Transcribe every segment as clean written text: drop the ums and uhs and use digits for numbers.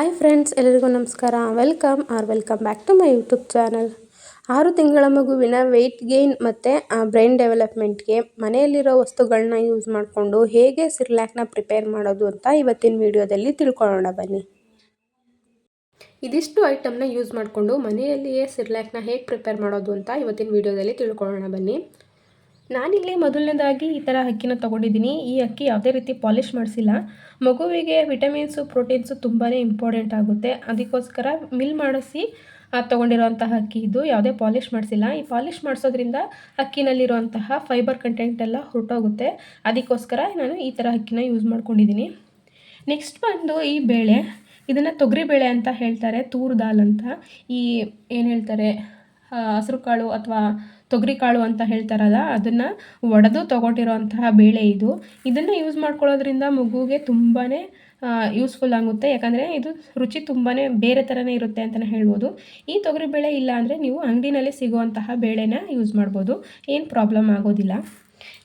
Hi friends, ಎಲ್ಲರಿಗೂ ನಮಸ್ಕಾರ. Welcome back to my YouTube channel. 6 ತಿಂಗಳ ಮಗುವಿನ ವೆಯ್ಟ್ ಗೇನ್ ಮತ್ತು ಬ್ರೈನ್ ಡೆವಲಪ್ಮೆಂಟ್ಗೆ ಮನೆಯಲ್ಲಿರೋ ವಸ್ತುಗಳನ್ನ ಯೂಸ್ ಮಾಡಿಕೊಂಡು ಹೇಗೆ ಸಿರ್ಲ್ಯಾಕ್ನ ಪ್ರಿಪೇರ್ ಮಾಡೋದು ಅಂತ ಇವತ್ತಿನ ವಿಡಿಯೋದಲ್ಲಿ ತಿಳ್ಕೊಳ್ಳೋಣ ಬನ್ನಿ. ಇದಿಷ್ಟು ಐಟಮ್ನ ಯೂಸ್ ಮಾಡಿಕೊಂಡು ಮನೆಯಲ್ಲಿಯೇ ಸಿರ್ಲ್ಯಾಕ್ನ ಹೇಗೆ ಪ್ರಿಪೇರ್ ಮಾಡೋದು ಅಂತ ಇವತ್ತಿನ ವಿಡಿಯೋದಲ್ಲಿ ತಿಳ್ಕೊಳ್ಳೋಣ ಬನ್ನಿ. ನಾನಿಲ್ಲಿ ಮೊದಲನೇದಾಗಿ ಈ ಥರ ಅಕ್ಕಿನ ತೊಗೊಂಡಿದ್ದೀನಿ. ಈ ಅಕ್ಕಿ ಯಾವುದೇ ರೀತಿ ಪಾಲಿಷ್ ಮಾಡಿಸಿಲ್ಲ. ಮಗುವಿಗೆ ವಿಟಮಿನ್ಸು ಪ್ರೋಟೀನ್ಸು ತುಂಬಾ ಇಂಪಾರ್ಟೆಂಟ್ ಆಗುತ್ತೆ. ಅದಕ್ಕೋಸ್ಕರ ಮಿಲ್ ಮಾಡಿಸಿ ತೊಗೊಂಡಿರೋಂತಹ ಅಕ್ಕಿ ಇದು. ಯಾವುದೇ ಪಾಲಿಷ್ ಮಾಡಿಸಿಲ್ಲ. ಈ ಪಾಲಿಷ್ ಮಾಡಿಸೋದ್ರಿಂದ ಅಕ್ಕಿನಲ್ಲಿರುವಂತಹ ಫೈಬರ್ ಕಂಟೆಂಟ್ ಎಲ್ಲ ಹೊರಟೋಗುತ್ತೆ. ಅದಕ್ಕೋಸ್ಕರ ನಾನು ಈ ಥರ ಅಕ್ಕಿನ ಯೂಸ್ ಮಾಡ್ಕೊಂಡಿದ್ದೀನಿ. ನೆಕ್ಸ್ಟ್ ಬಂದು ಈ ಬೇಳೆ, ಇದನ್ನು ತೊಗರಿ ಬೇಳೆ ಅಂತ ಹೇಳ್ತಾರೆ, ತೂರ್ ದಾಲ್ ಅಂತ. ಈ ಏನು ಹೇಳ್ತಾರೆ, ಹಸಿರು ಕಾಳು ಅಥವಾ ತೊಗರಿ ಕಾಳು ಅಂತ ಹೇಳ್ತಾರಲ್ಲ, ಅದನ್ನು ಒಡೆದು ತೊಗೊಂಡಿರೋಂತಹ ಬೇಳೆ ಇದು. ಇದನ್ನು ಯೂಸ್ ಮಾಡ್ಕೊಳ್ಳೋದ್ರಿಂದ ಮಗುವಿಗೆ ತುಂಬಾ ಯೂಸ್ಫುಲ್ ಆಗುತ್ತೆ. ಯಾಕಂದರೆ ಇದು ರುಚಿ ತುಂಬಾ ಬೇರೆ ಥರನೇ ಇರುತ್ತೆ ಅಂತಲೇ ಹೇಳ್ಬೋದು. ಈ ತೊಗರಿ ಬೇಳೆ ಇಲ್ಲ ಅಂದರೆ ನೀವು ಅಂಗಡಿನಲ್ಲಿ ಸಿಗುವಂತಹ ಬೇಳೆನ ಯೂಸ್ ಮಾಡ್ಬೋದು, ಏನು ಪ್ರಾಬ್ಲಮ್ ಆಗೋದಿಲ್ಲ.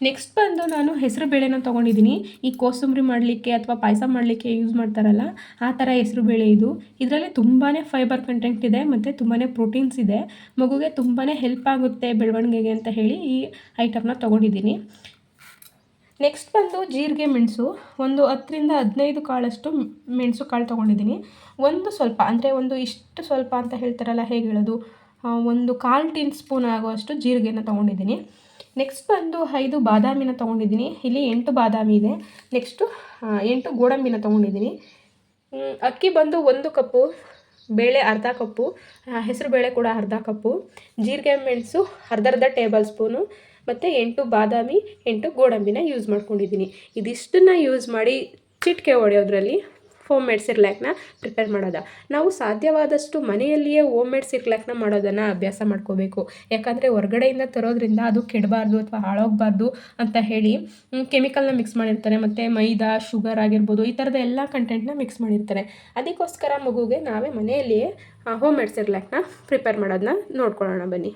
ನೆಕ್ಸ್ಟ್ ಬಂದು ನಾನು ಹೆಸರು ಬೇಳೆನ ತೊಗೊಂಡಿದ್ದೀನಿ. ಈ ಕೋಸಂಬರಿ ಮಾಡಲಿಕ್ಕೆ ಅಥವಾ ಪಾಯಸ ಮಾಡಲಿಕ್ಕೆ ಯೂಸ್ ಮಾಡ್ತಾರಲ್ಲ, ಆ ಥರ ಹೆಸರು ಬೇಳೆ ಇದು. ಇದರಲ್ಲಿ ತುಂಬಾ ಫೈಬರ್ ಕಂಟೆಂಟ್ ಇದೆ ಮತ್ತು ತುಂಬಾ ಪ್ರೋಟೀನ್ಸ್ ಇದೆ. ಮಗುಗೆ ತುಂಬಾ ಹೆಲ್ಪ್ ಆಗುತ್ತೆ ಬೆಳವಣಿಗೆಗೆ ಅಂತ ಹೇಳಿ ಈ ಐಟಮ್ನ ತೊಗೊಂಡಿದ್ದೀನಿ. ನೆಕ್ಸ್ಟ್ ಬಂದು ಜೀರಿಗೆ ಮೆಣಸು, ಒಂದು 10ರಿಂದ 15 ಕಾಳಷ್ಟು ಮೆಣಸು ಕಾಳು ತೊಗೊಂಡಿದ್ದೀನಿ. ಒಂದು ಸ್ವಲ್ಪ ಅಂದರೆ ಇಷ್ಟು ಸ್ವಲ್ಪ ಅಂತ ಹೇಳ್ತಾರಲ್ಲ, ಹೇಗೆ ಹೇಳೋದು, ಒಂದು 1/4 ಟೀ ಸ್ಪೂನ್ ಆಗುವಷ್ಟು ಜೀರಿಗೆನ ತೊಗೊಂಡಿದ್ದೀನಿ. ನೆಕ್ಸ್ಟ್ ಬಂದು 5 ಬಾದಾಮಿನ ತೊಗೊಂಡಿದ್ದೀನಿ. ಇಲ್ಲಿ 8 ಬಾದಾಮಿ ಇದೆ. ನೆಕ್ಸ್ಟು 8 ಗೋಡಂಬಿನ ತೊಗೊಂಡಿದ್ದೀನಿ. ಅಕ್ಕಿ ಬಂದು 1 ಕಪ್ಪು, ಬೇಳೆ ಅರ್ಧ ಕಪ್ಪು, ಹೆಸರು ಬೇಳೆ ಕೂಡ ಅರ್ಧ ಕಪ್ಪು, ಜೀರಿಗೆ ಮೆಣಸು ಅರ್ಧ ಟೇಬಲ್ ಸ್ಪೂನು ಮತ್ತು 8 ಬಾದಾಮಿ 8 ಗೋಡಂಬಿನ ಯೂಸ್ ಮಾಡ್ಕೊಂಡಿದ್ದೀನಿ. ಇದಿಷ್ಟನ್ನು ಯೂಸ್ ಮಾಡಿ ಚಿಟಿಕೆ ಹೊಡೆಯೋದ್ರಲ್ಲಿ ಹೋಮ್ ಮೇಡ್ ಸಿರ್ಲ್ಯಾಕ್ನ ಪ್ರಿಪೇರ್ ಮಾಡೋದು. ನಾವು ಸಾಧ್ಯವಾದಷ್ಟು ಮನೆಯಲ್ಲಿಯೇ ಹೋಮ್ ಮೇಡ್ ಸಿರ್ಲ್ಯಾಕ್ನ ಮಾಡೋದನ್ನು ಅಭ್ಯಾಸ ಮಾಡ್ಕೋಬೇಕು. ಯಾಕಂದರೆ ಹೊರಗಡೆಯಿಂದ ತರೋದ್ರಿಂದ ಅದು ಕೆಡಬಾರ್ದು ಅಥವಾ ಹಾಳಾಗಬಾರ್ದು ಅಂತ ಹೇಳಿ ಕೆಮಿಕಲ್ನ ಮಿಕ್ಸ್ ಮಾಡಿರ್ತಾರೆ. ಮತ್ತು ಮೈದಾ, ಶುಗರ್ ಆಗಿರ್ಬೋದು, ಈ ಥರದ ಎಲ್ಲ ಕಂಟೆಂಟ್ನ ಮಿಕ್ಸ್ ಮಾಡಿರ್ತಾರೆ. ಅದಕ್ಕೋಸ್ಕರ ಮಗುಗೆ ನಾವೇ ಮನೆಯಲ್ಲಿಯೇ ಹೋಮ್ ಮೇಡ್ ಸಿರ್ಲ್ಯಾಕ್ನ ಪ್ರಿಪೇರ್ ಮಾಡೋದನ್ನ ನೋಡ್ಕೊಳ್ಳೋಣ ಬನ್ನಿ.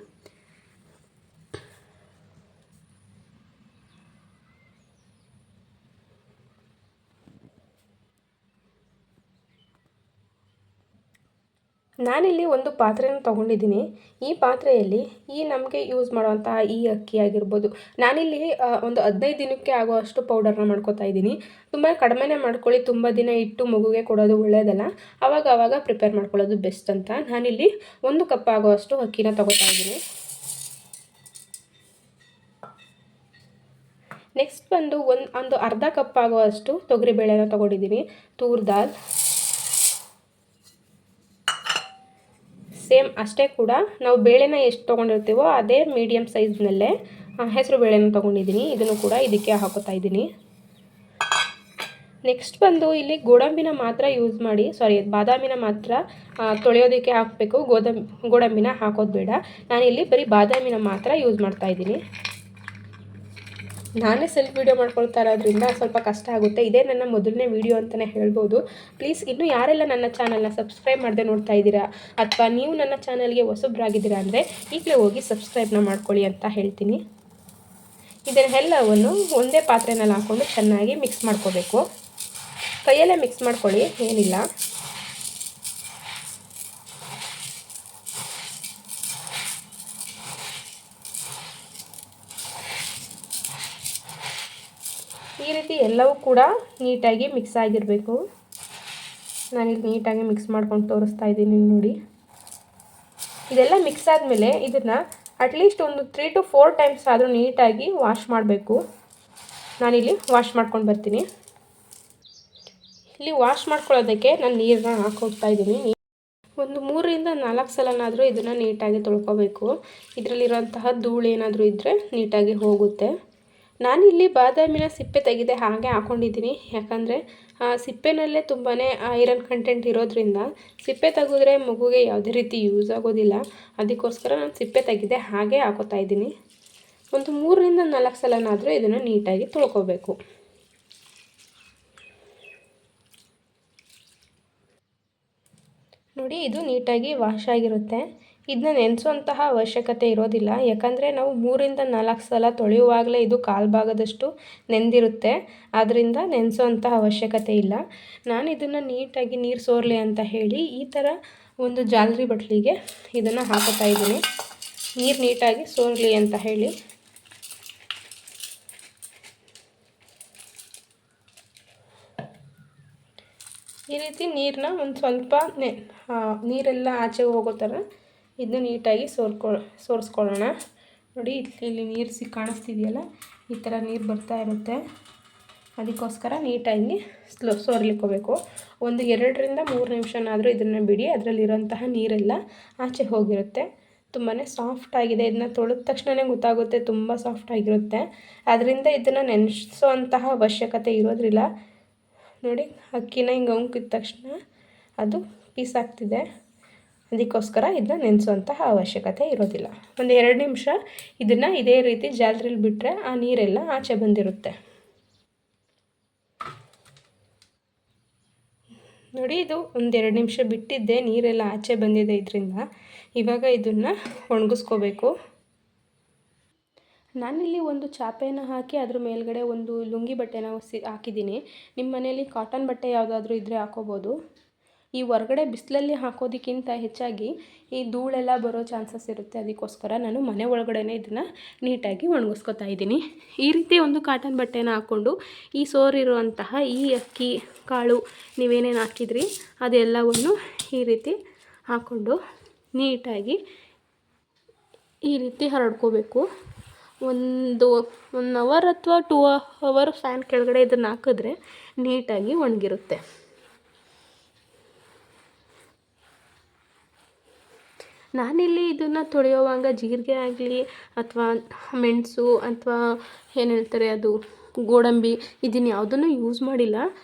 ನಾನಿಲ್ಲಿ ಒಂದು ಪಾತ್ರೆನ ತೊಗೊಂಡಿದ್ದೀನಿ. ಈ ಪಾತ್ರೆಯಲ್ಲಿ ನಮಗೆ ಯೂಸ್ ಮಾಡುವಂತಹ ಈ ಅಕ್ಕಿ ಆಗಿರ್ಬೋದು, ನಾನಿಲ್ಲಿ ಒಂದು 15 ದಿನಕ್ಕೆ ಆಗುವಷ್ಟು ಪೌಡರ್ನ ಮಾಡ್ಕೊತಾ ಇದ್ದೀನಿ. ತುಂಬ ಕಡಿಮೆನೇ ಮಾಡ್ಕೊಳ್ಳಿ, ತುಂಬ ದಿನ ಇಟ್ಟು ಮಗುಗೆ ಕೊಡೋದು ಒಳ್ಳೆಯದಲ್ಲ. ಆವಾಗ ಪ್ರಿಪೇರ್ ಮಾಡ್ಕೊಳ್ಳೋದು ಬೆಸ್ಟ್ ಅಂತ ನಾನಿಲ್ಲಿ 1 ಕಪ್ ಆಗುವಷ್ಟು ಅಕ್ಕಿನ ತೊಗೋತಾ ಇದ್ದೀನಿ. ನೆಕ್ಸ್ಟ್ ಬಂದು ಒಂದು ಅರ್ಧ ಕಪ್ ಆಗುವಷ್ಟು ತೊಗರಿ ಬೇಳೆನ ತೊಗೊಂಡಿದ್ದೀನಿ, ತೂರ್ ದಾಲ್. ಸೇಮ್ ಅಷ್ಟೇ ಕೂಡ ನಾವು ಬೇಳೆನ ಎಷ್ಟು ತೊಗೊಂಡಿರ್ತೀವೋ ಅದೇ ಮೀಡಿಯಮ್ ಸೈಜ್ನಲ್ಲೇ ಹೆಸರು ಬೇಳೆನ ತೊಗೊಂಡಿದ್ದೀನಿ. ಇದನ್ನು ಕೂಡ ಇದಕ್ಕೆ ಹಾಕೋತಾ ಇದ್ದೀನಿ. ನೆಕ್ಸ್ಟ್ ಬಂದು ಇಲ್ಲಿ ಗೋಡಂಬಿನ ಮಾತ್ರ ಯೂಸ್ ಮಾಡಿ, ಬಾದಾಮಿನ ಮಾತ್ರ ತೊಳೆಯೋದಕ್ಕೆ ಹಾಕಬೇಕು, ಗೋಡಂಬಿನ ಹಾಕೋದು ಬೇಡ. ನಾನಿಲ್ಲಿ ಬರೀ ಬಾದಾಮಿನ ಮಾತ್ರ ಯೂಸ್ ಮಾಡ್ತಾ ಇದ್ದೀನಿ. ನಾನೇ ಸೆಲ್ಫ್ ವೀಡಿಯೋ ಮಾಡ್ಕೊಳ್ತಾ ಇರೋದ್ರಿಂದ ಸ್ವಲ್ಪ ಕಷ್ಟ ಆಗುತ್ತೆ. ಇದೇ ನನ್ನ ಮೊದಲನೇ ವೀಡಿಯೋ ಅಂತಲೇ ಹೇಳ್ಬೋದು. ಪ್ಲೀಸ್ ಇನ್ನೂ ಯಾರೆಲ್ಲ ನನ್ನ ಚಾನಲ್ನ ಸಬ್ಸ್ಕ್ರೈಬ್ ಮಾಡದೆ ನೋಡ್ತಾ ಇದ್ದೀರಾ ಅಥವಾ ನೀವು ನನ್ನ ಚಾನಲ್ಗೆ ಹೊಸಬ್ರಾಗಿದ್ದೀರಾ ಅಂದರೆ ಈಗಲೇ ಹೋಗಿ ಸಬ್ಸ್ಕ್ರೈಬ್ನ ಮಾಡ್ಕೊಳ್ಳಿ ಅಂತ ಹೇಳ್ತೀನಿ. ಇದನ್ನೆಲ್ಲವನ್ನು ಒಂದೇ ಪಾತ್ರೆನಲ್ಲಿ ಹಾಕ್ಕೊಂಡು ಚೆನ್ನಾಗಿ ಮಿಕ್ಸ್ ಮಾಡ್ಕೋಬೇಕು. ಕೈಯಲ್ಲೇ ಮಿಕ್ಸ್ ಮಾಡ್ಕೊಳ್ಳಿ, ಏನಿಲ್ಲ. ಈ ರೀತಿ ಎಲ್ಲವೂ ಕೂಡ ನೀಟಾಗಿ ಮಿಕ್ಸ್ ಆಗಿರಬೇಕು. ನಾನಿಲ್ಲಿ ನೀಟಾಗಿ ಮಿಕ್ಸ್ ಮಾಡ್ಕೊಂಡು ತೋರಿಸ್ತಾ ಇದ್ದೀನಿ ನೋಡಿ. ಇದೆಲ್ಲ ಮಿಕ್ಸ್ ಆದಮೇಲೆ ಇದನ್ನು ಅಟ್ಲೀಸ್ಟ್ ಒಂದು 3 to 4 ಟೈಮ್ಸ್ ಆದರೂ ನೀಟಾಗಿ ವಾಶ್ ಮಾಡಬೇಕು. ನಾನಿಲ್ಲಿ ವಾಶ್ ಮಾಡ್ಕೊಂಡು ಬರ್ತೀನಿ. ಇಲ್ಲಿ ವಾಶ್ ಮಾಡ್ಕೊಳ್ಳೋದಕ್ಕೆ ನಾನು ನೀರನ್ನ ಹಾಕೋಗ್ತಾ ಇದ್ದೀನಿ. ಒಂದು 3ರಿಂದ 4 ಸಲನಾದರೂ ಇದನ್ನು ನೀಟಾಗಿ ತೊಳ್ಕೊಬೇಕು. ಇದರಲ್ಲಿರೋಂತಹ ಧೂಳು ಏನಾದರೂ ಇದ್ದರೆ ನೀಟಾಗಿ ಹೋಗುತ್ತೆ. ನಾನಿಲ್ಲಿ ಬಾದಾಮಿನ ಸಿಪ್ಪೆ ತೆಗೆದೆ ಹಾಗೆ ಹಾಕ್ಕೊಂಡಿದ್ದೀನಿ. ಯಾಕಂದರೆ ಸಿಪ್ಪೆನಲ್ಲೇ ತುಂಬಾ ಐರನ್ ಕಂಟೆಂಟ್ ಇರೋದ್ರಿಂದ ಸಿಪ್ಪೆ ತೆಗೆದ್ರೆ ಮಗುಗೆ ಯಾವುದೇ ರೀತಿ ಯೂಸ್ ಆಗೋದಿಲ್ಲ. ಅದಕ್ಕೋಸ್ಕರ ನಾನು ಸಿಪ್ಪೆ ತೆಗೆದೆ ಹಾಗೆ ಹಾಕೋತಾ ಇದ್ದೀನಿ. ಒಂದು 3ರಿಂದ 4 ಸಲನಾದರೂ ಇದನ್ನು ನೀಟಾಗಿ ತೊಳ್ಕೊಬೇಕು. ನೋಡಿ, ಇದು ನೀಟಾಗಿ ವಾಶ್ ಆಗಿರುತ್ತೆ. ಇದನ್ನ ನೆನೆಸುವಂತಹ ಅವಶ್ಯಕತೆ ಇರೋದಿಲ್ಲ, ಯಾಕಂದರೆ ನಾವು 3-4 ಸಲ ತೊಳೆಯುವಾಗಲೇ ಇದು ಕಾಲು ಭಾಗದಷ್ಟು ನೆಂದಿರುತ್ತೆ. ಆದ್ದರಿಂದ ನೆನೆಸೋವಂತಹ ಅವಶ್ಯಕತೆ ಇಲ್ಲ. ನಾನು ಇದನ್ನು ನೀಟಾಗಿ ನೀರು ಸೋರಲಿ ಅಂತ ಹೇಳಿ ಈ ಥರ ಒಂದು ಜಾಲರಿ ಬಟ್ಲಿಗೆ ಇದನ್ನು ಹಾಕೋತಾ ಇದ್ದೀನಿ, ನೀರು ನೀಟಾಗಿ ಸೋರಲಿ ಅಂತ ಹೇಳಿ. ಈ ರೀತಿ ನೀರನ್ನ ಒಂದು ಸ್ವಲ್ಪ ನೀರೆಲ್ಲ ಆಚೆ ಹೋಗೋ ಥರ ಇದನ್ನ ನೀಟಾಗಿ ಸೋರಿಸ್ಕೊಳ್ಳೋಣ. ನೋಡಿ ಇಲ್ಲಿ ನೀರು ಕಾಣಿಸ್ತಿದೆಯಲ್ಲ, ಈ ಥರ ನೀರು ಬರ್ತಾ ಇರುತ್ತೆ. ಅದಕ್ಕೋಸ್ಕರ ನೀಟಾಗಿ ಸೋರ್ಲಿಕ್ಕೋಬೇಕು. ಒಂದು 2-3 ನಿಮಿಷನಾದರೂ ಇದನ್ನು ಬಿಡಿ, ಅದರಲ್ಲಿರೋಂತಹ ನೀರೆಲ್ಲ ಆಚೆ ಹೋಗಿರುತ್ತೆ. ತುಂಬಾ ಸಾಫ್ಟಾಗಿದೆ. ಇದನ್ನ ತೊಳೆದ ತಕ್ಷಣವೇ ಗೊತ್ತಾಗುತ್ತೆ ತುಂಬ ಸಾಫ್ಟಾಗಿರುತ್ತೆ. ಅದರಿಂದ ಇದನ್ನು ನೆನೆಸೋವಂತಹ ಅವಶ್ಯಕತೆ ಇರೋದಿಲ್ಲ. ನೋಡಿ ಅಕ್ಕಿನ ಹಿಂಗೆ ಉಂಕಿದ ತಕ್ಷಣ ಅದು ಪೀಸ್ ಆಗ್ತಿದೆ. ಅದಕ್ಕೋಸ್ಕರ ಇದನ್ನ ನೆನೆಸೋವಂತಹ ಅವಶ್ಯಕತೆ ಇರೋದಿಲ್ಲ. ಒಂದು 2 ನಿಮಿಷ ಇದನ್ನು ಇದೇ ರೀತಿ ಜಾಲರಿಲಿ ಬಿಟ್ಟರೆ ಆ ನೀರೆಲ್ಲ ಆಚೆ ಬಂದಿರುತ್ತೆ. ನೋಡಿ ಇದು ಒಂದು 2 ನಿಮಿಷ ಬಿಟ್ಟಿದ್ದೆ, ನೀರೆಲ್ಲ ಆಚೆ ಬಂದಿದೆ ಇದರಿಂದ. ಇವಾಗ ಇದನ್ನು ಒಣಗಿಸ್ಕೋಬೇಕು. ನಾನಿಲ್ಲಿ ಒಂದು ಚಾಪೆನ ಹಾಕಿ ಅದ್ರ ಮೇಲ್ಗಡೆ ಒಂದು ಲುಂಗಿ ಬಟ್ಟೆನ ಹಾಕಿದ್ದೀನಿ. ನಿಮ್ಮ ಮನೆಯಲ್ಲಿ ಕಾಟನ್ ಬಟ್ಟೆ ಯಾವುದಾದ್ರೂ ಇದ್ದರೆ ಹಾಕೋಬೋದು. ಈ ಹೊರಗಡೆ ಬಿಸಿಲಲ್ಲಿ ಹಾಕೋದಕ್ಕಿಂತ ಹೆಚ್ಚಾಗಿ ಈ ಧೂಳೆಲ್ಲ ಬರೋ ಚಾನ್ಸಸ್ ಇರುತ್ತೆ. ಅದಕ್ಕೋಸ್ಕರ ನಾನು ಮನೆ ಒಳಗಡೆ ಇದನ್ನು ನೀಟಾಗಿ ಒಣಗಿಸ್ಕೊತಾ ಇದ್ದೀನಿ. ಈ ರೀತಿ ಒಂದು ಕಾಟನ್ ಬಟ್ಟೆನ ಹಾಕ್ಕೊಂಡು ಈ ಸೋರಿರುವಂತಹ ಈ ಅಕ್ಕಿ ಕಾಳು ನೀವೇನೇನು ಹಾಕಿದ್ರಿ ಅದೆಲ್ಲವನ್ನು ಈ ರೀತಿ ಹಾಕ್ಕೊಂಡು ನೀಟಾಗಿ ಈ ರೀತಿ ಹರಡ್ಕೋಬೇಕು. 1 ಅವರ್ ಅಥವಾ 2 ಅವರ್ ಫ್ಯಾನ್ ಕೆಳಗಡೆ ಇದನ್ನು ಹಾಕಿದ್ರೆ ನೀಟಾಗಿ ಒಣಗಿರುತ್ತೆ. ನಾನಿಲ್ಲಿ ಇದನ್ನು ತೊಳೆಯೋವಾಗ ಜೀರಿಗೆ ಆಗಲಿ ಅಥವಾ ಮೆಣಸು ಅಥವಾ ಏನು ಹೇಳ್ತಾರೆ ಅದು ಗೋಡಂಬಿ ಇದನ್ನು ಯಾವುದನ್ನು ಯೂಸ್ ಮಾಡಿಲ್ಲ.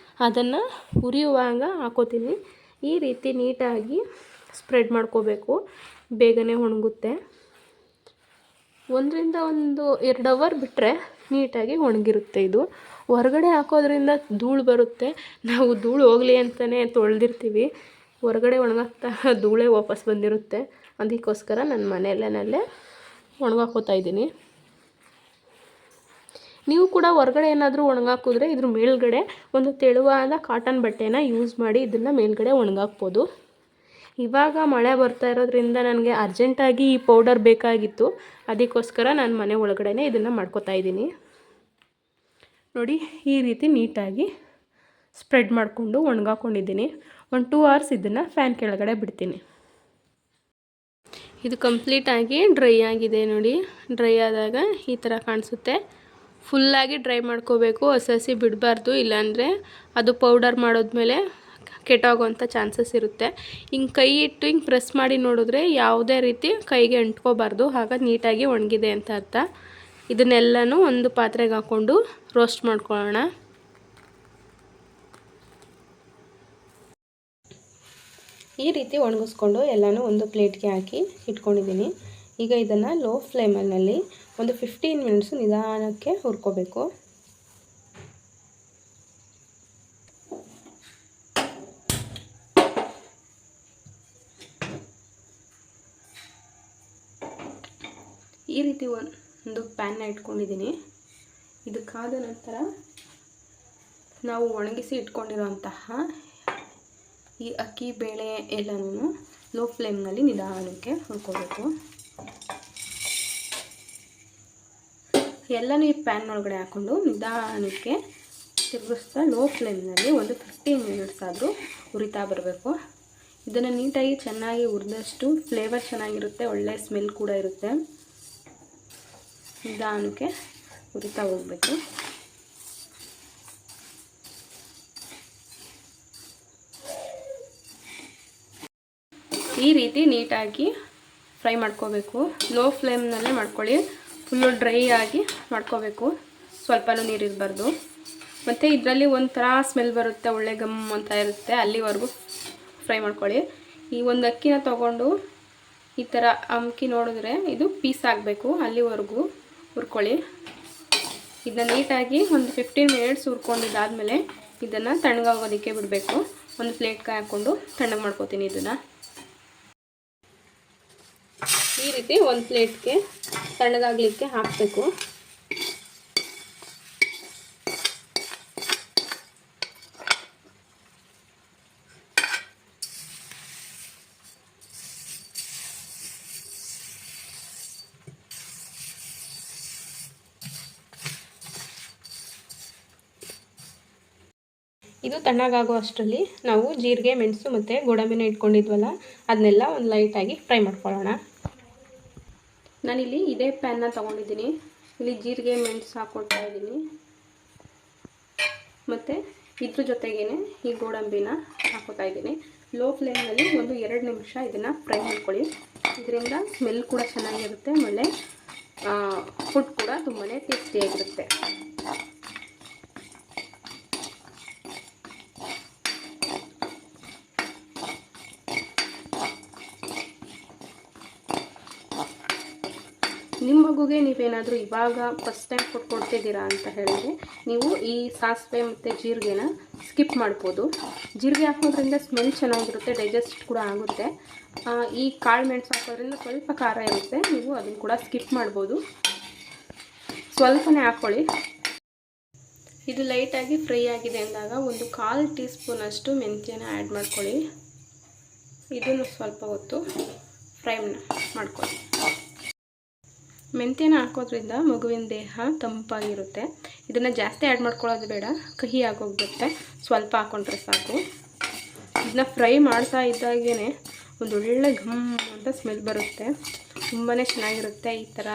ಅದನ್ನು ಹುರಿಯುವಾಗ ಹಾಕೋತೀನಿ. ಈ ರೀತಿ ನೀಟಾಗಿ ಸ್ಪ್ರೆಡ್ ಮಾಡ್ಕೋಬೇಕು, ಬೇಗನೆ ಒಣಗುತ್ತೆ. 1-2 ಅವರ್ ಬಿಟ್ಟರೆ ನೀಟಾಗಿ ಒಣಗಿರುತ್ತೆ. ಇದು ಹೊರಗಡೆ ಹಾಕೋದ್ರಿಂದ ಧೂಳು ಬರುತ್ತೆ. ನಾವು ಧೂಳು ಹೋಗಲಿ ಅಂತಲೇ ತೊಳೆದಿರ್ತೀವಿ, ಹೊರಗಡೆ ಒಣಗಾಕ್ತಾ ಧೂಳೇ ವಾಪಸ್ ಬಂದಿರುತ್ತೆ. ಅದಕ್ಕೋಸ್ಕರ ನಾನು ಮನೆಯಲ್ಲೇ ಒಣಗಾಕೋತಾ ಇದ್ದೀನಿ. ನೀವು ಕೂಡ ಹೊರಗಡೆ ಏನಾದರೂ ಒಣಗಾಕಿದ್ರೆ ಇದ್ರ ಮೇಲ್ಗಡೆ ಒಂದು ತೆಳುವಾದ ಕಾಟನ್ ಬಟ್ಟೆನ ಯೂಸ್ ಮಾಡಿ ಇದನ್ನು ಮೇಲ್ಗಡೆ ಒಣಗಾಕ್ಬೋದು. ಇವಾಗ ಮಳೆ ಬರ್ತಾ ಇರೋದ್ರಿಂದ ನನಗೆ ಅರ್ಜೆಂಟಾಗಿ ಈ ಪೌಡರ್ ಬೇಕಾಗಿತ್ತು. ಅದಕ್ಕೋಸ್ಕರ ನಾನು ಮನೆ ಒಳಗಡೆ ಇದನ್ನು ಮಾಡ್ಕೋತಾ ಇದ್ದೀನಿ. ನೋಡಿ ಈ ರೀತಿ ನೀಟಾಗಿ ಸ್ಪ್ರೆಡ್ ಮಾಡಿಕೊಂಡು ಒಣಗಾಕೊಂಡಿದ್ದೀನಿ. 1-2 ಅವರ್ಸ್ ಇದನ್ನು ಫ್ಯಾನ್ ಕೆಳಗಡೆ ಬಿಡ್ತೀನಿ. ಇದು ಕಂಪ್ಲೀಟಾಗಿ ಡ್ರೈ ಆಗಿದೆ. ನೋಡಿ ಡ್ರೈ ಆದಾಗ ಈ ಥರ ಕಾಣಿಸುತ್ತೆ. ಫುಲ್ಲಾಗಿ ಡ್ರೈ ಮಾಡ್ಕೋಬೇಕು, ಹಸಿ ಬಿಡಬಾರ್ದು, ಇಲ್ಲಾಂದರೆ ಅದು ಪೌಡರ್ ಮಾಡೋದ್ಮೇಲೆ ಕೆಟ್ಟೋಗೋವಂಥ ಚಾನ್ಸಸ್ ಇರುತ್ತೆ. ಹಿಂಗೆ ಕೈ ಇಟ್ಟು ಹಿಂಗೆ ಪ್ರೆಸ್ ಮಾಡಿ ನೋಡಿದ್ರೆ ಯಾವುದೇ ರೀತಿ ಕೈಗೆ ಅಂಟ್ಕೋಬಾರ್ದು, ಆಗ ನೀಟಾಗಿ ಒಣಗಿದೆ ಅಂತ ಅರ್ಥ. ಇದನ್ನೆಲ್ಲನೂ ಒಂದು ಪಾತ್ರೆಗೆ ಹಾಕ್ಕೊಂಡು ರೋಸ್ಟ್ ಮಾಡ್ಕೊಳ್ಳೋಣ. ಈ ರೀತಿ ಒಣಗಿಸ್ಕೊಂಡು ಎಲ್ಲನೂ ಒಂದು ಪ್ಲೇಟ್ಗೆ ಹಾಕಿ ಇಟ್ಕೊಂಡಿದ್ದೀನಿ. ಈಗ ಇದನ್ನು ಲೋ ಫ್ಲೇಮಲ್ಲಿ ಒಂದು 15 ಮಿನಿಟ್ಸು ನಿಧಾನಕ್ಕೆ ಹುರ್ಕೋಬೇಕು. ಈ ರೀತಿ ಒಂದು ಪ್ಯಾನ್ನ ಇಟ್ಕೊಂಡಿದ್ದೀನಿ. ಇದಕ್ಕಾದ ನಂತರ ನಾವು ಒಣಗಿಸಿ ಇಟ್ಕೊಂಡಿರೋಂತಹ ಈ ಅಕ್ಕಿ ಬೇಳೆ ಎಲ್ಲನೂ ಲೋ ಫ್ಲೇಮ್ನಲ್ಲಿ ನಿಧಾನಕ್ಕೆ ಹುರ್ಕೋಬೇಕು. ಎಲ್ಲನೂ ಈ ಪ್ಯಾನ್ ಒಳಗಡೆ ಹಾಕ್ಕೊಂಡು ನಿಧಾನಕ್ಕೆ ತಿರುಗಿಸ್ತಾ ಲೋ ಫ್ಲೇಮ್ನಲ್ಲಿ ಒಂದು 15 ಮಿನಿಟ್ಸ್ ಆದರೂ ಹುರಿತಾ ಬರಬೇಕು. ಇದನ್ನು ನೀಟಾಗಿ ಚೆನ್ನಾಗಿ ಹುರಿದಷ್ಟು ಫ್ಲೇವರ್ ಚೆನ್ನಾಗಿರುತ್ತೆ, ಒಳ್ಳೆ ಸ್ಮೆಲ್ ಕೂಡ ಇರುತ್ತೆ. ನಿಧಾನಕ್ಕೆ ಹುರಿತಾ ಹೋಗಬೇಕು. ಈ ರೀತಿ ನೀಟಾಗಿ ಫ್ರೈ ಮಾಡ್ಕೋಬೇಕು. ಲೋ ಫ್ಲೇಮ್ನಲ್ಲೇ ಮಾಡ್ಕೊಳ್ಳಿ, ಫುಲ್ಲು ಡ್ರೈ ಆಗಿ ಮಾಡ್ಕೋಬೇಕು, ಸ್ವಲ್ಪನೂ ನೀರಿರಬಾರ್ದು. ಮತ್ತು ಇದರಲ್ಲಿ ಒಂಥರ ಸ್ಮೆಲ್ ಬರುತ್ತೆ, ಒಳ್ಳೆ ಗಮ್ ಅಂತ ಇರುತ್ತೆ, ಅಲ್ಲಿವರೆಗೂ ಫ್ರೈ ಮಾಡ್ಕೊಳ್ಳಿ. ಈ ಒಂದು ಅಕ್ಕಿನ ತೊಗೊಂಡು ಈ ಥರ ಅಮ್ಕಿ ನೋಡಿದ್ರೆ ಇದು ಪೀಸ್ ಆಗಬೇಕು, ಅಲ್ಲಿವರೆಗೂ ಹುರ್ಕೊಳ್ಳಿ. ಇದನ್ನ ನೀಟಾಗಿ ಒಂದು 15 ಮಿನಿಟ್ಸ್ ಹುರ್ಕೊಂಡಿದ್ದಾದಮೇಲೆ ಇದನ್ನು ತಣ್ಣಗಾಗೋದಕ್ಕೆ ಬಿಡಬೇಕು. ಒಂದು ಪ್ಲೇಟ್ಗೆ ಹಾಕ್ಕೊಂಡು ತಣ್ಣಗೆ ಮಾಡ್ಕೋತೀನಿ. ಇದನ್ನು ಈ ರೀತಿ ಒಂದು ಪ್ಲೇಟ್ಗೆ ತಣ್ಣಗಾಗಲಿಕ್ಕೆ ಹಾಕಬೇಕು. ಇದು ತಣ್ಣಗಾಗೋ ಅಷ್ಟರಲ್ಲಿ ನಾವು ಜೀರಿಗೆ, ಮೆಣಸು ಮತ್ತು ಗೋಡಂಬಿನ ಇಟ್ಕೊಂಡಿದ್ವಲ್ಲ ಅದನ್ನೆಲ್ಲ ಒಂದು ಲೈಟಾಗಿ ಫ್ರೈ ಮಾಡ್ಕೊಳ್ಳೋಣ. ನಾನಿಲ್ಲಿ ಇದೇ ಪ್ಯಾನ್ನ ತೊಗೊಂಡಿದ್ದೀನಿ. ಇಲ್ಲಿ ಜೀರಿಗೆ, ಮೆಣಸು ಹಾಕ್ಕೊಳ್ತಾ ಇದ್ದೀನಿ ಮತ್ತು ಇದ್ರ ಜೊತೆಗೇ ಈ ಗೋಡಂಬಿನ ಹಾಕೋತಾ ಇದ್ದೀನಿ. ಲೋ ಫ್ಲೇಮ್ನಲ್ಲಿ ಒಂದು 2 ನಿಮಿಷ ಇದನ್ನು ಫ್ರೈ ಮಾಡ್ಕೊಳ್ಳಿ. ಇದರಿಂದ ಸ್ಮೆಲ್ ಕೂಡ ಚೆನ್ನಾಗಿರುತ್ತೆ, ಆಮೇಲೆ ಫುಡ್ ಕೂಡ ತುಂಬಾ ಟೇಸ್ಟಿಯಾಗಿರುತ್ತೆ. ನಿಮ್ಮ ಮಗುಗೆ ನೀವೇನಾದರೂ ಇವಾಗ ಫಸ್ಟ್ ಟೈಮ್ ಫುಡ್ ಕೊಡ್ತಿದ್ದೀರಾ ಅಂತ ಹೇಳಿದ್ರೆ ನೀವು ಈ ಸಾಸಿವೆ ಮತ್ತು ಜೀರಿಗೆನ ಸ್ಕಿಪ್ ಮಾಡ್ಬೋದು. ಜೀರಿಗೆ ಹಾಕೋದ್ರಿಂದ ಸ್ಮೆಲ್ ಚೆನ್ನಾಗಿರುತ್ತೆ, ಡೈಜೆಸ್ಟ್ ಕೂಡ ಆಗುತ್ತೆ. ಈ ಕಾಳು ಮೆಣಸು ಹಾಕೋದ್ರಿಂದ ಸ್ವಲ್ಪ ಖಾರ ಇರುತ್ತೆ, ನೀವು ಅದನ್ನು ಕೂಡ ಸ್ಕಿಪ್ ಮಾಡ್ಬೋದು. ಸ್ವಲ್ಪನೇ ಹಾಕ್ಕೊಳ್ಳಿ. ಇದು ಲೈಟಾಗಿ ಫ್ರೈ ಆಗಿದೆ ಅಂದಾಗ ಒಂದು 1/4 ಟೀ ಸ್ಪೂನಷ್ಟು ಮೆಂತ್ಯನ ಆ್ಯಡ್ ಮಾಡ್ಕೊಳ್ಳಿ. ಇದನ್ನು ಸ್ವಲ್ಪ ಹೊತ್ತು ಫ್ರೈ ಮಾಡ್ಕೊಳ್ಳಿ. ಮೆಂತ್ಯನ ಹಾಕೋದ್ರಿಂದ ಮಗುವಿನ ದೇಹ ತಂಪಾಗಿರುತ್ತೆ. ಇದನ್ನು ಜಾಸ್ತಿ ಆ್ಯಡ್ ಮಾಡ್ಕೊಳ್ಳೋದು ಬೇಡ, ಕಹಿ ಆಗೋಗ್ಬಿಡುತ್ತೆ. ಸ್ವಲ್ಪ ಹಾಕ್ಕೊಂಡ್ರೆ ಸಾಕು. ಇದನ್ನ ಫ್ರೈ ಮಾಡ್ತಾ ಇದ್ದಾಗೇ ಒಂದು ಒಳ್ಳೆ ಘಮ್ ಅಂತ ಸ್ಮೆಲ್ ಬರುತ್ತೆ. ತುಂಬಾ ಚೆನ್ನಾಗಿರುತ್ತೆ. ಈ ಥರ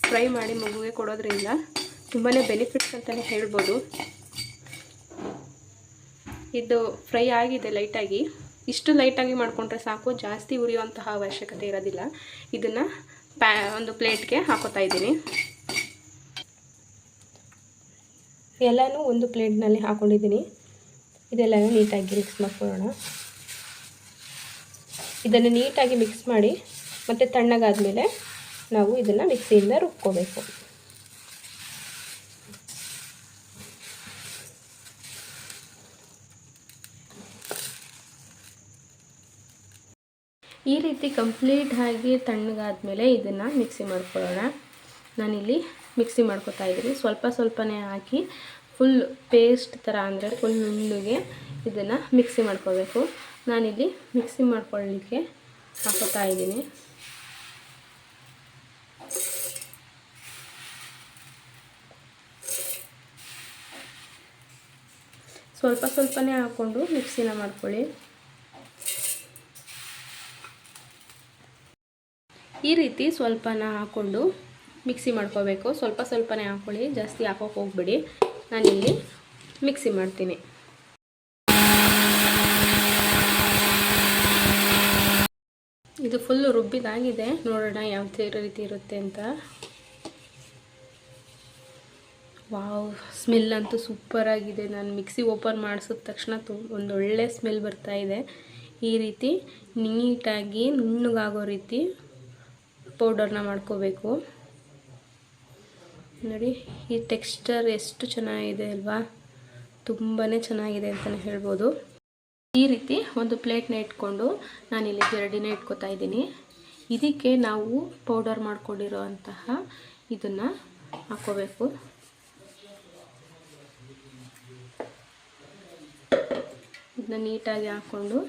ಫ್ರೈ ಮಾಡಿ ಮಗುವಿಗೆ ಕೊಡೋದ್ರಿಂದ ತುಂಬಾ ಬೆನಿಫಿಟ್ಸ್ ಅಂತಲೇ ಹೇಳ್ಬೋದು. ಇದು ಫ್ರೈ ಆಗಿದೆ ಲೈಟಾಗಿ. ಇಷ್ಟು ಲೈಟಾಗಿ ಮಾಡಿಕೊಂಡ್ರೆ ಸಾಕು, ಜಾಸ್ತಿ ಉರಿಯುವಂತಹ ಅವಶ್ಯಕತೆ ಇರೋದಿಲ್ಲ. ಇದನ್ನು ಒಂದು ಪ್ಲೇಟ್ಗೆ ಹಾಕೋತಾ ಇದ್ದೀನಿ. ಎಲ್ಲನೂ ಒಂದು ಪ್ಲೇಟ್ನಲ್ಲಿ ಹಾಕ್ಕೊಂಡಿದ್ದೀನಿ. ಇದೆಲ್ಲನೂ ನೀಟಾಗಿ ಮಿಕ್ಸ್ ಮಾಡ್ಕೊಳ್ಳೋಣ. ಇದನ್ನು ನೀಟಾಗಿ ಮಿಕ್ಸ್ ಮಾಡಿ ಮತ್ತು ತಣ್ಣಗಾದ್ಮೇಲೆ ನಾವು ಇದನ್ನು ಮಿಕ್ಸಿಯಿಂದ ರುಬ್ಕೋಬೇಕು. ಈ ರೀತಿ ಕಂಪ್ಲೀಟಾಗಿ ತಣ್ಣಗಾದ್ಮೇಲೆ ಇದನ್ನು ಮಿಕ್ಸಿ ಮಾಡ್ಕೊಳ್ಳೋಣ. ನಾನಿಲ್ಲಿ ಮಿಕ್ಸಿ ಮಾಡ್ಕೊತಾ ಇದ್ದೀನಿ. ಸ್ವಲ್ಪನೇ ಹಾಕಿ ಫುಲ್ ಪೇಸ್ಟ್ ಥರ, ಅಂದರೆ ಫುಲ್ ನುಣ್ಣಗೆ ಇದನ್ನು ಮಿಕ್ಸಿ ಮಾಡ್ಕೋಬೇಕು. ನಾನಿಲ್ಲಿ ಮಿಕ್ಸಿ ಮಾಡ್ಕೊಳ್ಳಿಕ್ಕೆ ಹಾಕೋತಾ ಇದ್ದೀನಿ. ಸ್ವಲ್ಪನೇ ಹಾಕ್ಕೊಂಡು ಮಿಕ್ಸಿನ ಮಾಡ್ಕೊಳ್ಳಿ. ಈ ರೀತಿ ಸ್ವಲ್ಪನ ಹಾಕ್ಕೊಂಡು ಮಿಕ್ಸಿ ಮಾಡ್ಕೋಬೇಕು. ಸ್ವಲ್ಪನೇ ಹಾಕ್ಕೊಳ್ಳಿ, ಜಾಸ್ತಿ ಹಾಕೋಕೆ ಹೋಗ್ಬೇಡಿ. ನಾನಿಲ್ಲಿ ಮಿಕ್ಸಿ ಮಾಡ್ತೀನಿ. ಇದು ಫುಲ್ಲು ರುಬ್ಬಿದಾಗಿದೆ. ನೋಡೋಣ ಯಾವ ರೀತಿ ಇರುತ್ತೆ ಅಂತ. ವಾವ್, ಸ್ಮೆಲ್ ಅಂತೂ ಸೂಪರಾಗಿದೆ. ನಾನು ಮಿಕ್ಸಿ ಓಪನ್ ಮಾಡಿಸಿದ ತಕ್ಷಣ ಒಂದೊಳ್ಳೆ ಸ್ಮೆಲ್ ಬರ್ತಾ ಇದೆ. ಈ ರೀತಿ ನೀಟಾಗಿ ನುಣ್ಣಗಾಗೋ ರೀತಿ ಪೌಡರ್ನ ಮಾಡ್ಕೋಬೇಕು. ನೋಡಿ, ಈ ಟೆಕ್ಸ್ಚರ್ ಎಷ್ಟು ಚೆನ್ನಾಗಿದೆ ಅಲ್ವಾ? ತುಂಬಾ ಚೆನ್ನಾಗಿದೆ ಅಂತಲೇ ಹೇಳ್ಬೋದು. ಈ ರೀತಿ ಒಂದು ಪ್ಲೇಟ್ನ ಇಟ್ಕೊಂಡು ನಾನಿಲ್ಲಿ ಜರಡಿನ ಇಟ್ಕೋತಾ ಇದ್ದೀನಿ. ಇದಕ್ಕೆ ನಾವು ಪೌಡರ್ ಮಾಡ್ಕೊಂಡಿರೋ ಅಂತಹ ಇದನ್ನು ಹಾಕ್ಕೋಬೇಕು. ಇದನ್ನ ನೀಟಾಗಿ ಹಾಕ್ಕೊಂಡು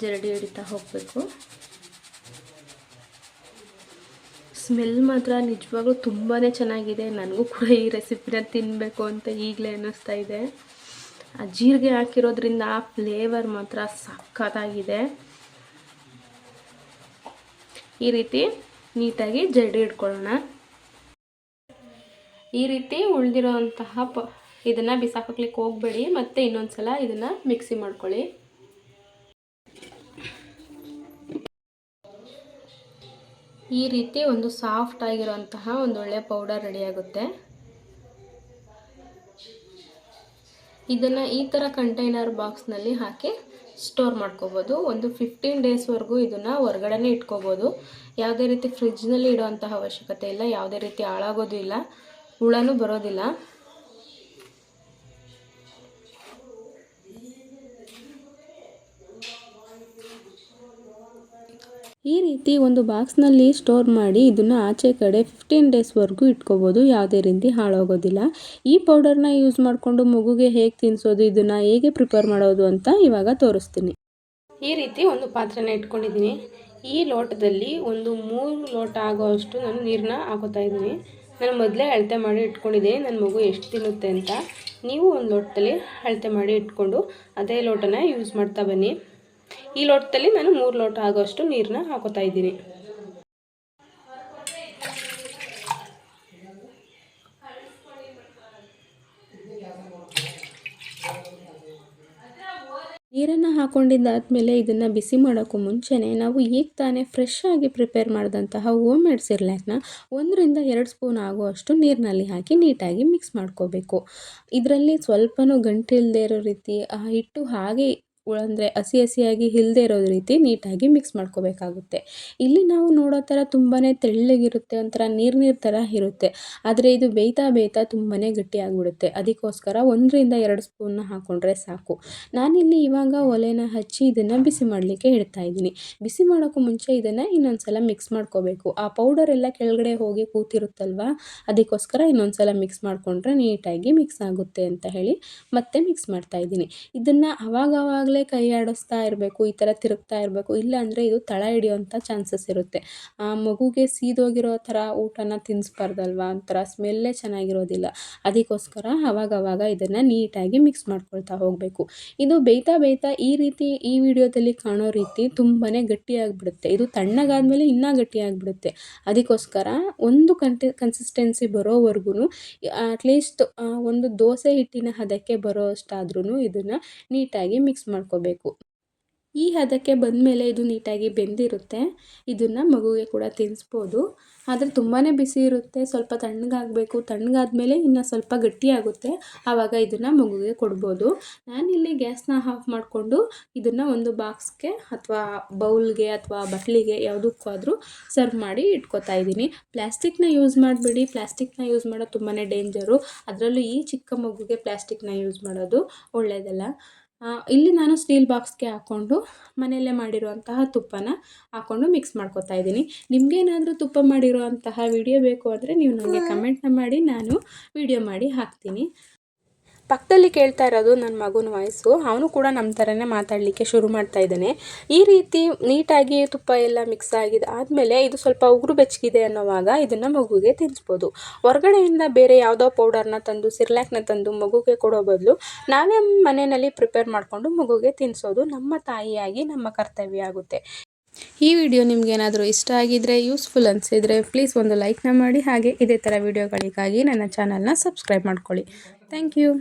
ಜರಡಿ ಹಿಡಿತಾ ಹೋಗಬೇಕು. ಸ್ಮೆಲ್ ಮಾತ್ರ ನಿಜವಾಗ್ಲೂ ತುಂಬಾ ಚೆನ್ನಾಗಿದೆ. ನನಗೂ ಕೂಡ ಈ ರೆಸಿಪಿನ ತಿನ್ನಬೇಕು ಅಂತ ಈಗಲೇ ಅನ್ನಿಸ್ತಾ ಇದೆ. ಆ ಜೀರಿಗೆ ಹಾಕಿರೋದ್ರಿಂದ ಆ ಫ್ಲೇವರ್ ಮಾತ್ರ ಸಖತ್ತಾಗಿದೆ. ಈ ರೀತಿ ನೀಟಾಗಿ ಜರಡಿ ಇಟ್ಕೊಳ್ಳೋಣ. ಈ ರೀತಿ ಉಳಿದಿರೋಂತಹ ಇದನ್ನು ಬಿಸಾಕೋಕ್ಲಿಕ್ಕೆ ಹೋಗಬೇಡಿ. ಮತ್ತೆ ಇನ್ನೊಂದು ಸಲ ಇದನ್ನು ಮಿಕ್ಸಿ ಮಾಡ್ಕೊಳ್ಳಿ. ಈ ರೀತಿ ಒಂದು ಸಾಫ್ಟ್ ಆಗಿರುವಂತಹ ಒಂದೊಳ್ಳೆ ಪೌಡರ್ ರೆಡಿಯಾಗುತ್ತೆ. ಇದನ್ನು ಈ ಥರ ಕಂಟೈನರ್ ಬಾಕ್ಸ್ನಲ್ಲಿ ಹಾಕಿ ಸ್ಟೋರ್ ಮಾಡ್ಕೋಬೋದು. ಒಂದು 15 ಡೇಸ್ವರೆಗೂ ಇದನ್ನು ಹೊರಗಡೆನೇ ಇಟ್ಕೋಬೋದು. ಯಾವುದೇ ರೀತಿ ಫ್ರಿಜ್ನಲ್ಲಿ ಇಡುವಂತಹ ಅವಶ್ಯಕತೆ ಇಲ್ಲ. ಯಾವುದೇ ರೀತಿ ಹಾಳಾಗೋದು ಇಲ್ಲ, ಹುಳನೂ ಬರೋದಿಲ್ಲ. ಈ ರೀತಿ ಒಂದು ಬಾಕ್ಸ್ನಲ್ಲಿ ಸ್ಟೋರ್ ಮಾಡಿ ಇದನ್ನು ಆಚೆ ಕಡೆ 15 ಡೇಸ್ವರೆಗೂ ಇಟ್ಕೋಬೋದು. ಯಾವುದೇ ರೀತಿ ಹಾಳಾಗೋದಿಲ್ಲ. ಈ ಪೌಡರ್ನ ಯೂಸ್ ಮಾಡಿಕೊಂಡು ಮಗುಗೆ ಹೇಗೆ ತಿನ್ನಿಸೋದು, ಇದನ್ನು ಹೇಗೆ ಪ್ರಿಪೇರ್ ಮಾಡೋದು ಅಂತ ಇವಾಗ ತೋರಿಸ್ತೀನಿ. ಈ ರೀತಿ ಒಂದು ಪಾತ್ರೆನ ಇಟ್ಕೊಂಡಿದ್ದೀನಿ. ಈ ಲೋಟದಲ್ಲಿ ಒಂದು 3 ಲೋಟ ಆಗೋವಷ್ಟು ನಾನು ನೀರನ್ನ ಹಾಕೋತಾ ಇದ್ದೀನಿ. ನಾನು ಮೊದಲೇ ಅಳತೆ ಮಾಡಿ ಇಟ್ಕೊಂಡಿದ್ದೀನಿ ನನ್ನ ಮಗು ಎಷ್ಟು ತಿನ್ನುತ್ತೆ ಅಂತ. ನೀವು ಒಂದು ಲೋಟದಲ್ಲಿ ಅಳತೆ ಮಾಡಿ ಇಟ್ಕೊಂಡು ಅದೇ ಲೋಟನ ಯೂಸ್ ಮಾಡ್ತಾ ಬನ್ನಿ. ಈ ಲೋಟದಲ್ಲಿ ನಾನು 3 ಲೋಟ ಆಗೋಷ್ಟು ನೀರನ್ನ ಹಾಕೋತಾ ಇದ್ದೀನಿ. ನೀರನ್ನು ಹಾಕ್ಕೊಂಡಿದ್ದಾದಮೇಲೆ ಇದನ್ನು ಬಿಸಿ ಮಾಡೋಕ್ಕೂ ಮುಂಚೆನೇ ನಾವು ಈಗ ತಾನೇ ಫ್ರೆಶ್ ಆಗಿ ಪ್ರಿಪೇರ್ ಮಾಡಿದಂತಹ ಹೋಮ್ ಮೇಡ್ ಸಿರ್ಲ್ಯಾಕ್ನ 1 ರಿಂದ 2 ಸ್ಪೂನ್ ಆಗುವಷ್ಟು ನೀರಿನಲ್ಲಿ ಹಾಕಿ ನೀಟಾಗಿ ಮಿಕ್ಸ್ ಮಾಡ್ಕೋಬೇಕು. ಇದರಲ್ಲಿ ಸ್ವಲ್ಪನೂ ಗಂಟಿಲ್ಲದೆ ಇರೋ ರೀತಿ ಹಿಟ್ಟು ಹಾಗೆ ಅಂದರೆ ಹಸಿ ಹಸಿಯಾಗಿ ಇಲ್ಲದೆ ಇರೋ ರೀತಿ ನೀಟಾಗಿ ಮಿಕ್ಸ್ ಮಾಡ್ಕೋಬೇಕಾಗುತ್ತೆ. ಇಲ್ಲಿ ನಾವು ನೋಡೋ ಥರ ತುಂಬಾ ತೆಳ್ಳಗಿರುತ್ತೆ, ಒಂಥರ ನೀರು ಥರ ಇರುತ್ತೆ. ಆದರೆ ಇದು ಬೇಯ್ತಾ ತುಂಬಾ ಗಟ್ಟಿಯಾಗಿಬಿಡುತ್ತೆ. ಅದಕ್ಕೋಸ್ಕರ 1 ರಿಂದ 2 ಸ್ಪೂನ್ನ ಹಾಕ್ಕೊಂಡ್ರೆ ಸಾಕು. ನಾನಿಲ್ಲಿ ಇವಾಗ ಒಲೆನ ಹಚ್ಚಿ ಇದನ್ನು ಬಿಸಿ ಮಾಡಲಿಕ್ಕೆ ಇಡ್ತಾ ಇದ್ದೀನಿ. ಬಿಸಿ ಮಾಡೋಕ್ಕೂ ಮುಂಚೆ ಇದನ್ನು ಇನ್ನೊಂದು ಸಲ ಮಿಕ್ಸ್ ಮಾಡ್ಕೋಬೇಕು. ಆ ಪೌಡರ್ ಎಲ್ಲ ಕೆಳಗಡೆ ಹೋಗಿ ಕೂತಿರುತ್ತಲ್ವ, ಅದಕ್ಕೋಸ್ಕರ ಇನ್ನೊಂದು ಸಲ ಮಿಕ್ಸ್ ಮಾಡಿಕೊಂಡ್ರೆ ನೀಟಾಗಿ ಮಿಕ್ಸ್ ಆಗುತ್ತೆ ಅಂತ ಹೇಳಿ ಮತ್ತೆ ಮಿಕ್ಸ್ ಮಾಡ್ತಾ ಇದ್ದೀನಿ. ಇದನ್ನು ಅವಾಗವಾಗಲೇ ಕೈ ಆಡಿಸ್ತಾ ಇರಬೇಕು, ಈ ಥರ ತಿರುಗ್ತಾ ಇರಬೇಕು. ಇಲ್ಲಾಂದರೆ ಇದು ತಳ ಹಿಡಿಯೋವಂಥ ಚಾನ್ಸಸ್ ಇರುತ್ತೆ. ಆ ಮಗುಗೆ ಸೀದೋಗಿರೋ ಥರ ಊಟನ ತಿನ್ನಿಸ್ಬಾರ್ದಲ್ವ, ಒಂಥರ ಸ್ಮೆಲ್ಲೇ ಚೆನ್ನಾಗಿರೋದಿಲ್ಲ. ಅದಕ್ಕೋಸ್ಕರ ಅವಾಗವಾಗ ಇದನ್ನು ನೀಟಾಗಿ ಮಿಕ್ಸ್ ಮಾಡ್ಕೊಳ್ತಾ ಹೋಗಬೇಕು. ಇದು ಬೇಯ್ತಾ ಈ ರೀತಿ ಈ ವಿಡಿಯೋದಲ್ಲಿ ಕಾಣೋ ರೀತಿ ತುಂಬಾ ಗಟ್ಟಿಯಾಗಿಬಿಡುತ್ತೆ. ಇದು ತಣ್ಣಗಾದ್ಮೇಲೆ ಇನ್ನೂ ಗಟ್ಟಿಯಾಗಿಬಿಡುತ್ತೆ. ಅದಕ್ಕೋಸ್ಕರ ಒಂದು ಕನ್ಸಿಸ್ಟೆನ್ಸಿ ಬರೋವರೆಗೂ ಅಟ್ಲೀಸ್ಟ್ ಒಂದು ದೋಸೆ ಹಿಟ್ಟಿನ ಹದಕ್ಕೆ ಬರೋ ಅಷ್ಟಾದ್ರೂ ಇದನ್ನು ನೀಟಾಗಿ ಮಿಕ್ಸ್ ಮಾಡ್ಕೋಬೇಕು. ಈ ಹದಕ್ಕೆ ಬಂದಮೇಲೆ ಇದು ನೀಟಾಗಿ ಬೆಂದಿರುತ್ತೆ. ಇದನ್ನು ಮಗುಗೆ ಕೂಡ ತಿನ್ನಿಸ್ಬೋದು. ಆದರೆ ತುಂಬಾ ಬಿಸಿ ಇರುತ್ತೆ, ಸ್ವಲ್ಪ ತಣ್ಣಗಾಗಬೇಕು. ತಣ್ಣಗಾದ್ಮೇಲೆ ಇನ್ನು ಸ್ವಲ್ಪ ಗಟ್ಟಿಯಾಗುತ್ತೆ, ಆವಾಗ ಇದನ್ನು ಮಗುಗೆ ಕೊಡ್ಬೋದು. ನಾನಿಲ್ಲಿ ಗ್ಯಾಸ್ನ ಆಫ್ ಮಾಡಿಕೊಂಡು ಇದನ್ನು ಒಂದು ಬಾಕ್ಸ್ಗೆ ಅಥವಾ ಬೌಲ್ಗೆ ಅಥವಾ ಬಟ್ಲಿಗೆ ಯಾವುದಕ್ಕಾದ್ರೂ ಸರ್ವ್ ಮಾಡಿ ಇಟ್ಕೋತಾ ಇದ್ದೀನಿ. ಪ್ಲಾಸ್ಟಿಕ್ನ ಯೂಸ್ ಮಾಡಬೇಡಿ. ಪ್ಲಾಸ್ಟಿಕ್ನ ಯೂಸ್ ಮಾಡೋದು ತುಂಬಾ ಡೇಂಜರು. ಅದರಲ್ಲೂ ಈ ಚಿಕ್ಕ ಮಗುಗೆ ಪ್ಲಾಸ್ಟಿಕ್ನ ಯೂಸ್ ಮಾಡೋದು ಒಳ್ಳೆಯದಲ್ಲ. ಇಲ್ಲಿ ನಾನು ಸ್ಟೀಲ್ ಬಾಕ್ಸ್ಗೆ ಹಾಕ್ಕೊಂಡು ಮನೆಯಲ್ಲೇ ಮಾಡಿರುವಂತಹ ತುಪ್ಪನ ಹಾಕ್ಕೊಂಡು ಮಿಕ್ಸ್ ಮಾಡ್ಕೊತಾ ಇದ್ದೀನಿ. ನಿಮಗೇನಾದರೂ ತುಪ್ಪ ಮಾಡಿರುವಂತಹ ವಿಡಿಯೋ ಬೇಕು ಅಂದರೆ ನೀವು ನನಗೆ ಕಮೆಂಟ್ನ ಮಾಡಿ, ನಾನು ವಿಡಿಯೋ ಮಾಡಿ ಹಾಕ್ತೀನಿ. ಪಕ್ಕದಲ್ಲಿ ಕೇಳ್ತಾ ಇರೋದು ನನ್ನ ಮಗನ ವಾಯ್ಸು. ಅವನು ಕೂಡ ನಮ್ಮ ಥರನೇ ಮಾತಾಡಲಿಕ್ಕೆ ಶುರು ಮಾಡ್ತಾ ಇದ್ದಾನೆ. ಈ ರೀತಿ ನೀಟಾಗಿ ತುಪ್ಪ ಎಲ್ಲ ಮಿಕ್ಸ್ ಆದಮೇಲೆ ಇದು ಸ್ವಲ್ಪ ಉಗುರು ಬೆಚ್ಚಗಿದೆ ಅನ್ನೋವಾಗ ಇದನ್ನು ಮಗುಗೆ ತಿನ್ನಿಸ್ಬೋದು. ಹೊರಗಡೆಯಿಂದ ಬೇರೆ ಯಾವುದೋ ಪೌಡರ್ನ ತಂದು ಸಿರ್ಲ್ಯಾಕ್ನ ತಂದು ಮಗುಗೆ ಕೊಡೋ ಬದಲು ನಾವೇ ಮನೆಯಲ್ಲಿ ಪ್ರಿಪೇರ್ ಮಾಡಿಕೊಂಡು ಮಗುಗೆ ತಿನ್ನಿಸೋದು ನಮ್ಮ ತಾಯಿಯಾಗಿ ನಮ್ಮ ಕರ್ತವ್ಯ ಆಗುತ್ತೆ. ಈ ವಿಡಿಯೋ ನಿಮಗೇನಾದರೂ ಇಷ್ಟ ಆಗಿದ್ದರೆ, ಯೂಸ್ಫುಲ್ ಅನಿಸಿದರೆ ಪ್ಲೀಸ್ ಒಂದು ಲೈಕ್ನ ಮಾಡಿ. ಹಾಗೆ ಇದೇ ಥರ ವಿಡಿಯೋಗಳಿಗಾಗಿ ನನ್ನ ಚಾನಲ್ನ ಸಬ್ಸ್ಕ್ರೈಬ್ ಮಾಡ್ಕೊಳ್ಳಿ. Thank you.